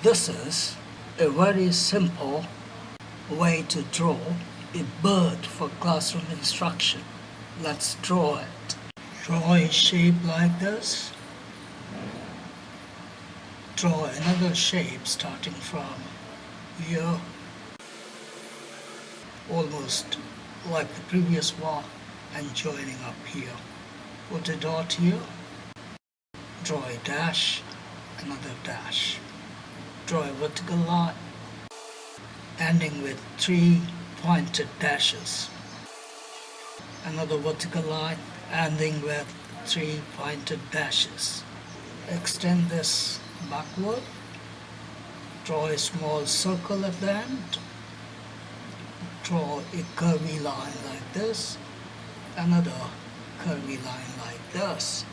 This is a very simple way to draw a bird for classroom instruction. Let's draw it. Draw a shape like this. Draw another shape starting from here, almost like the previous one, and joining up here. Put a dot here. Draw a dash, another dash. Draw a vertical line, ending with 3 pointed dashes. Another vertical line, ending with 3 pointed dashes. Extend this backward. Draw a small circle at the end. Draw a curvy line like this. Another curvy line like this.